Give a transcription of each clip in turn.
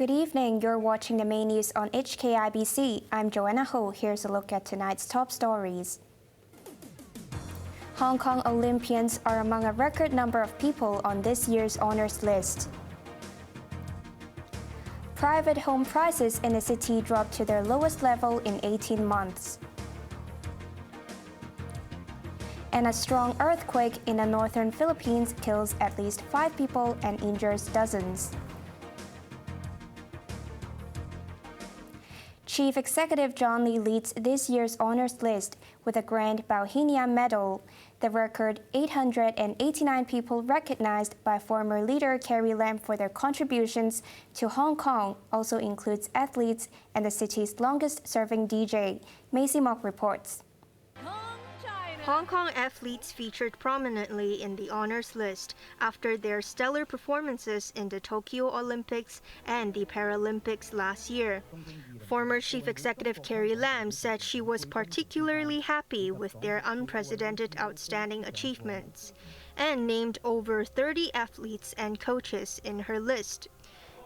Good evening. You're watching the main news on HKIBC. I'm Joanna Ho. Here's a look at tonight's top stories. Hong Kong Olympians are among a record number of people on this year's honors list. Private home prices in the city dropped to their lowest level in 18 months. And a strong earthquake in the northern Philippines kills at least 5 people and injures dozens. Chief Executive John Lee leads this year's honors list with a Grand Bauhinia Medal. The record 889 people recognized by former leader Carrie Lam for their contributions to Hong Kong also includes athletes and the city's longest-serving DJ. Maisie Mok reports. Hong Kong athletes featured prominently in the honors list after their stellar performances in the Tokyo Olympics and the Paralympics last year. Former Chief Executive Carrie Lam said she was particularly happy with their unprecedented outstanding achievements and named over 30 athletes and coaches in her list.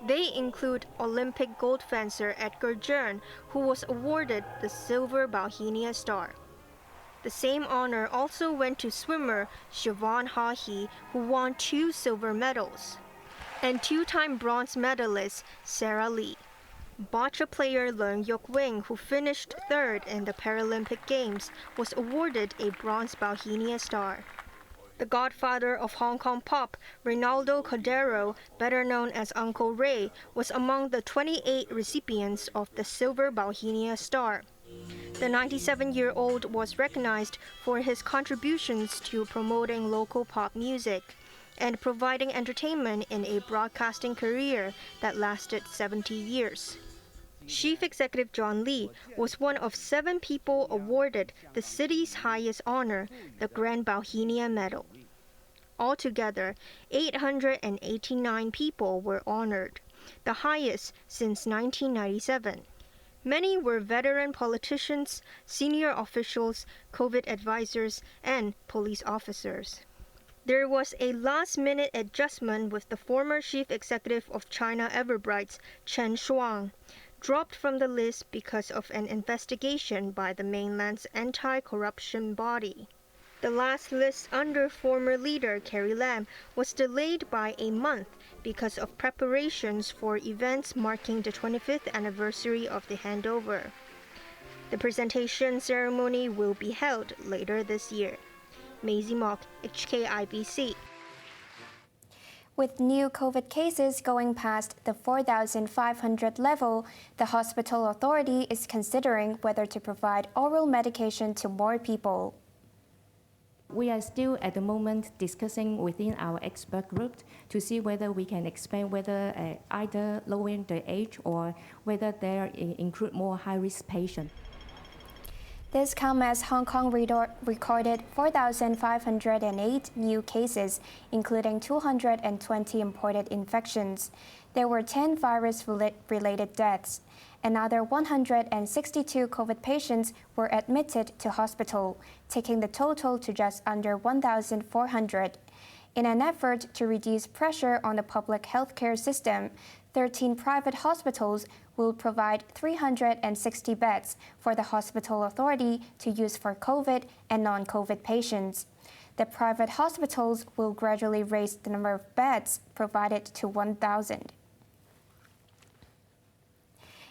They include Olympic gold fencer Edgar Jern, who was awarded the Silver Bauhinia Star. The same honor also went to swimmer Joanna Ho, who won 2 silver medals, and 2-time bronze medalist Sarah Lee. Boccia player Leung Yuk Wing, who finished 3rd in the Paralympic Games, was awarded a bronze Bauhinia Star. The godfather of Hong Kong pop, Reynaldo Cordero, better known as Uncle Ray, was among the 28 recipients of the Silver Bauhinia Star. The 97-year-old was recognized for his contributions to promoting local pop music and providing entertainment in a broadcasting career that lasted 70 years. Chief Executive John Lee was one of 7 people awarded the city's highest honor, the Grand Bauhinia Medal. Altogether, 889 people were honored, the highest since 1997. Many were veteran politicians, senior officials, COVID advisors, and police officers. There was a last-minute adjustment with the former chief executive of China Everbright's Chen Shuang, dropped from the list because of an investigation by the mainland's anti-corruption body. The last list under former leader Carrie Lam was delayed by a month because of preparations for events marking the 25th anniversary of the handover. The presentation ceremony will be held later this year. Maisie Mok, HKIBC. With new COVID cases going past the 4,500 level, the hospital authority is considering whether to provide oral medication to more people. We are still at the moment discussing within our expert group to see whether we can expand whether either lowering the age or whether there include more high-risk patients. This comes as Hong Kong recorded 4,508 new cases, including 220 imported infections. There were 10 virus-related deaths. Another 162 COVID patients were admitted to hospital, taking the total to just under 1,400. In an effort to reduce pressure on the public healthcare system, 13 private hospitals will provide 360 beds for the hospital authority to use for COVID and non-COVID patients. The private hospitals will gradually raise the number of beds provided to 1,000.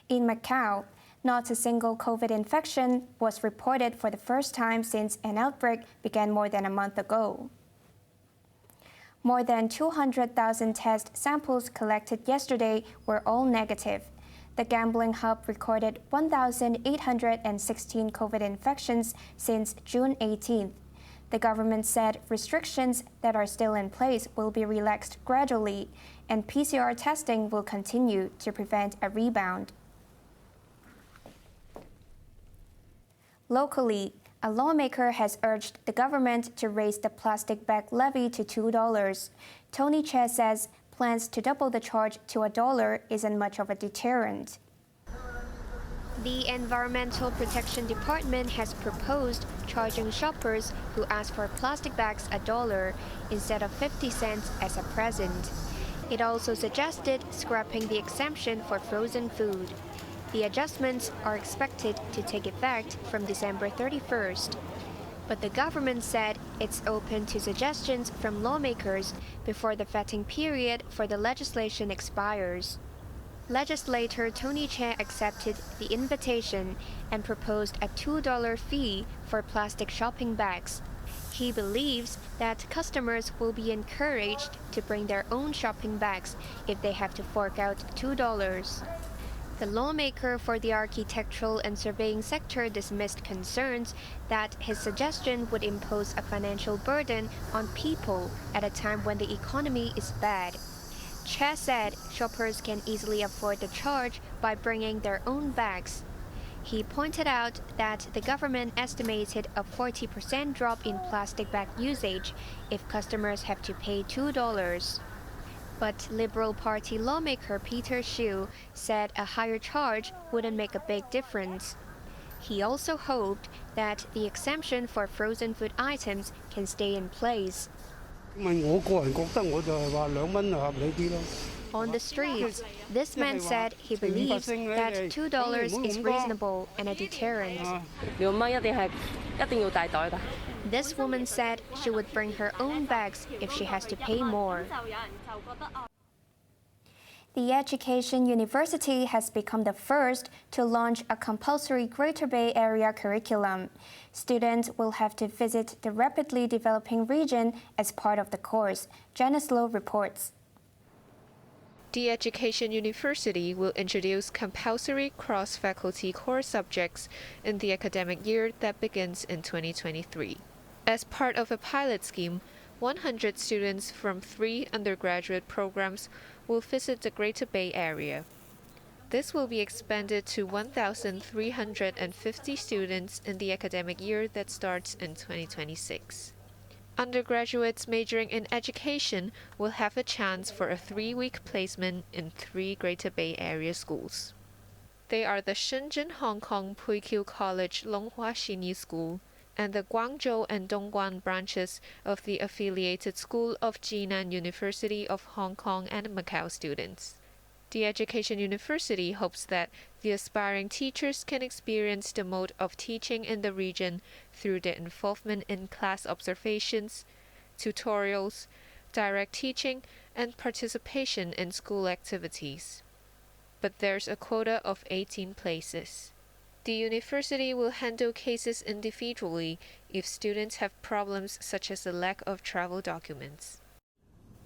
In Macau, not a single COVID infection was reported for the first time since an outbreak began more than a month ago. More than 200,000 test samples collected yesterday were all negative. The gambling hub recorded 1,816 COVID infections since June 18th. The government said restrictions that are still in place will be relaxed gradually, and PCR testing will continue to prevent a rebound. Locally, a lawmaker has urged the government to raise the plastic bag levy to $2. Tony Che says plans to double the charge to $1 isn't much of a deterrent. The Environmental Protection Department has proposed charging shoppers who ask for plastic bags $1 instead of 50 cents as a present. It also suggested scrapping the exemption for frozen food. The adjustments are expected to take effect from December 31st. But the government said it's open to suggestions from lawmakers before the vetting period for the legislation expires. Legislator Tony Che accepted the invitation and proposed a $2 fee for plastic shopping bags. He believes that customers will be encouraged to bring their own shopping bags if they have to fork out $2. The lawmaker for the architectural and surveying sector dismissed concerns that his suggestion would impose a financial burden on people at a time when the economy is bad. Che said shoppers can easily afford the charge by bringing their own bags. He pointed out that the government estimated a 40% drop in plastic bag usage if customers have to pay $2. But Liberal Party lawmaker Peter Hsu said a higher charge wouldn't make a big difference. He also hoped that the exemption for frozen food items can stay in place. On the streets, this man said he believes that $2 is reasonable and a deterrent. This woman said she would bring her own bags if she has to pay more. The Education University has become the first to launch a compulsory Greater Bay Area curriculum. Students will have to visit the rapidly developing region as part of the course. Janice Low reports. The Education University will introduce compulsory cross-faculty core subjects in the academic year that begins in 2023. As part of a pilot scheme, 100 students from 3 undergraduate programs will visit the Greater Bay Area. This will be expanded to 1,350 students in the academic year that starts in 2026. Undergraduates majoring in education will have a chance for a 3-week placement in 3 Greater Bay Area schools. They are the Shenzhen Hong Kong Puiqiu College Longhua Xinyi School and the Guangzhou and Dongguan branches of the affiliated School of Jinan University of Hong Kong and Macau students. The Education University hopes that the aspiring teachers can experience the mode of teaching in the region through their involvement in class observations, tutorials, direct teaching, and participation in school activities. But there's a quota of 18 places. The university will handle cases individually if students have problems such as the lack of travel documents.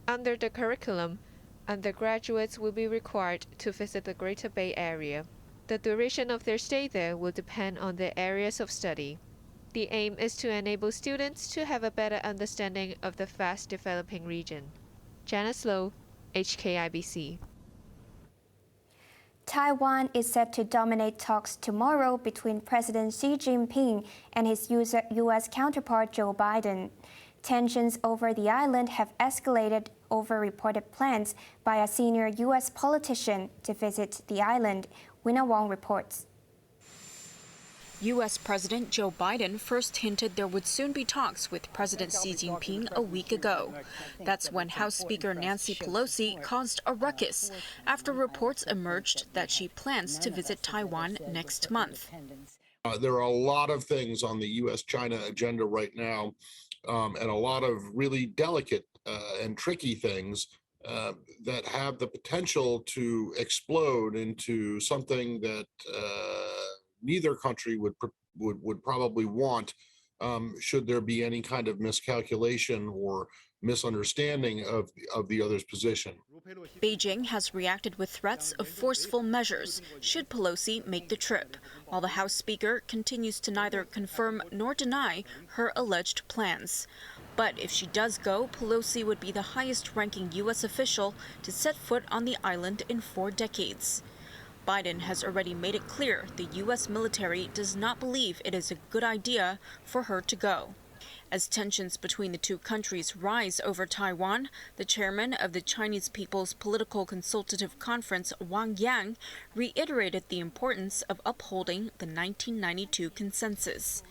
Under the curriculum, undergraduates will be required to visit the Greater Bay Area. The duration of their stay there will depend on their areas of study. The aim is to enable students to have a better understanding of the fast-developing region. Janice Low, HKIBC. Taiwan is set to dominate talks tomorrow between President Xi Jinping and his U.S. counterpart Joe Biden. Tensions over the island have escalated over reported plans by a senior U.S. politician to visit the island. Wina Wong reports. U.S. President Joe Biden first hinted there would soon be talks with President Xi Jinping a week ago. That's when House Speaker Nancy Pelosi caused a ruckus after reports emerged that she plans to visit Taiwan next month. There are a lot of things on the U.S.-China agenda right now, and a lot of really delicate and tricky things that have the potential to explode into something that neither country would probably want should there be any kind of miscalculation or misunderstanding of the other's position. Beijing has reacted with threats of forceful measures should Pelosi make the trip, while the House Speaker continues to neither confirm nor deny her alleged plans. But if she does go, Pelosi would be the highest-ranking U.S. official to set foot on the island in 4 decades. Biden has already made it clear the U.S. military does not believe it is a good idea for her to go. As tensions between the two countries rise over Taiwan, the chairman of the Chinese People's Political Consultative Conference, Wang Yang, reiterated the importance of upholding the 1992 consensus.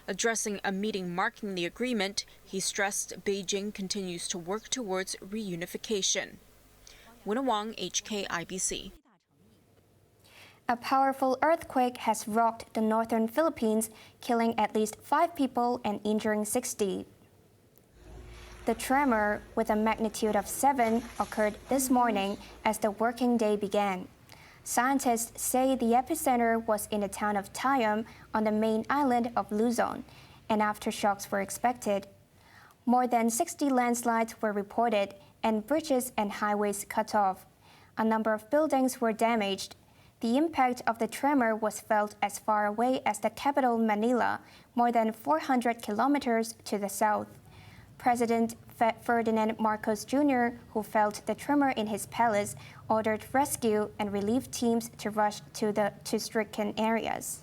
Addressing a meeting marking the agreement, he stressed Beijing continues to work towards reunification. Winna Wang, HKIBC. A powerful earthquake has rocked the northern Philippines, killing at least 5 people and injuring 60. The tremor, with a magnitude of 7, occurred this morning as the working day began. Scientists say the epicenter was in the town of Taiwan on the main island of Luzon, and aftershocks were expected. More than 60 landslides were reported, and bridges and highways cut off. A number of buildings were damaged. The impact of the tremor was felt as far away as the capital Manila, more than 400 kilometers to the south. President Ferdinand Marcos Jr., who felt the tremor in his palace, ordered rescue and relief teams to rush to stricken areas.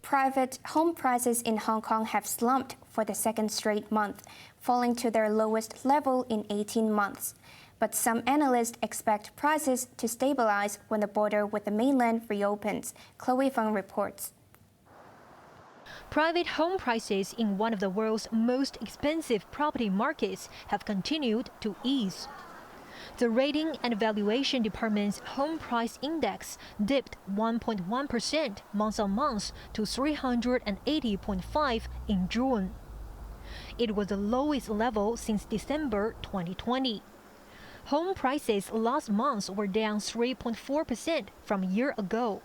Private home prices in Hong Kong have slumped for the second straight month, falling to their lowest level in 18 months. But some analysts expect prices to stabilize when the border with the mainland reopens. Chloe Feng reports. Private home prices in one of the world's most expensive property markets have continued to ease. The Rating and Valuation Department's Home Price Index dipped 1.1% month-on-month to 380.5 in June. It was the lowest level since December 2020. Home prices last month were down 3.4% from a year ago.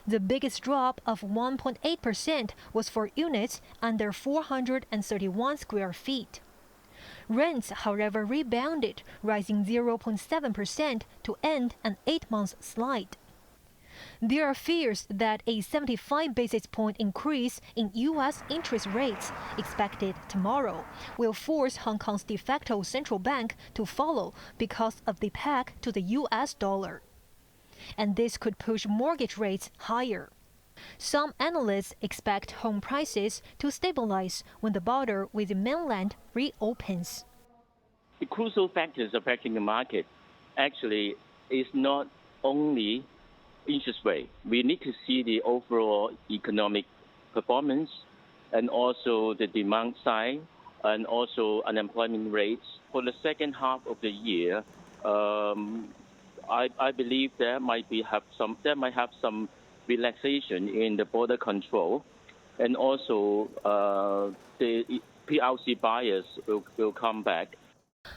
The biggest drop of 1.8% was for units under 431 square feet. Rents, however, rebounded, rising 0.7% to end an 8-month slide. There are fears that a 75 basis point increase in U.S. interest rates expected tomorrow will force Hong Kong's de facto central bank to follow because of the peg to the U.S. dollar. And this could push mortgage rates higher. Some analysts expect home prices to stabilize when the border with the mainland reopens. The crucial factors affecting the market actually is not only interest rate. We need to see the overall economic performance and also the demand side and also unemployment rates. For the second half of the year, I believe there might have some relaxation in the border control, and also the PRC buyers will come back.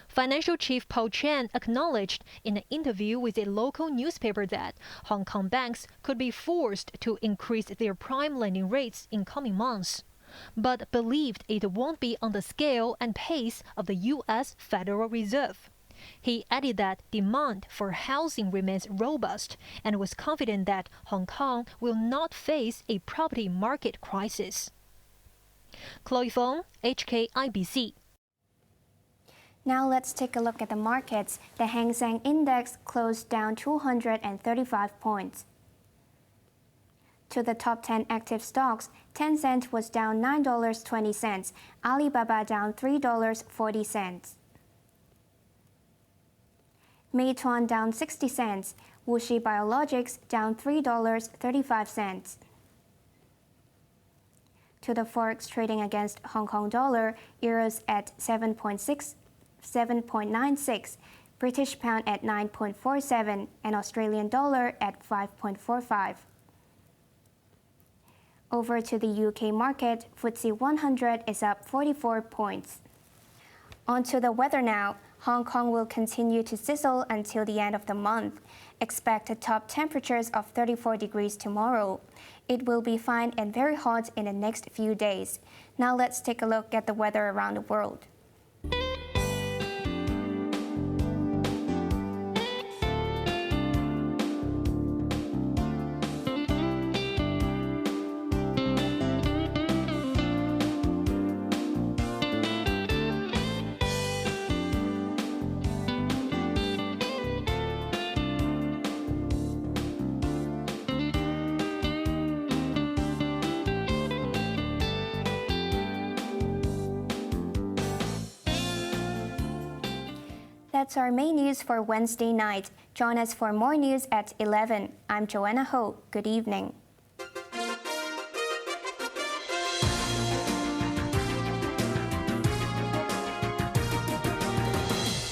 Financial Chief Paul Chan acknowledged in an interview with a local newspaper that Hong Kong banks could be forced to increase their prime lending rates in coming months, but believed it won't be on the scale and pace of the U.S. Federal Reserve. He added that demand for housing remains robust and was confident that Hong Kong will not face a property market crisis. Chloe Fong, HKIBC. Now let's take a look at the markets. The Hang Seng Index closed down 235 points. To the top 10 active stocks, Tencent was down $9.20, Alibaba down $3.40. Meituan down 60 cents, Wuxi Biologics down $3.35. To the forex trading against Hong Kong dollar, euros at 7.96, British pound at 9.47, and Australian dollar at 5.45. Over to the UK market, FTSE 100 is up 44 points. On to the weather now. Hong Kong will continue to sizzle until the end of the month. Expect top temperatures of 34 degrees tomorrow. It will be fine and very hot in the next few days. Now let's take a look at the weather around the world. That's our main news for Wednesday night. Join us for more news at 11. I'm Joanna Ho. Good evening.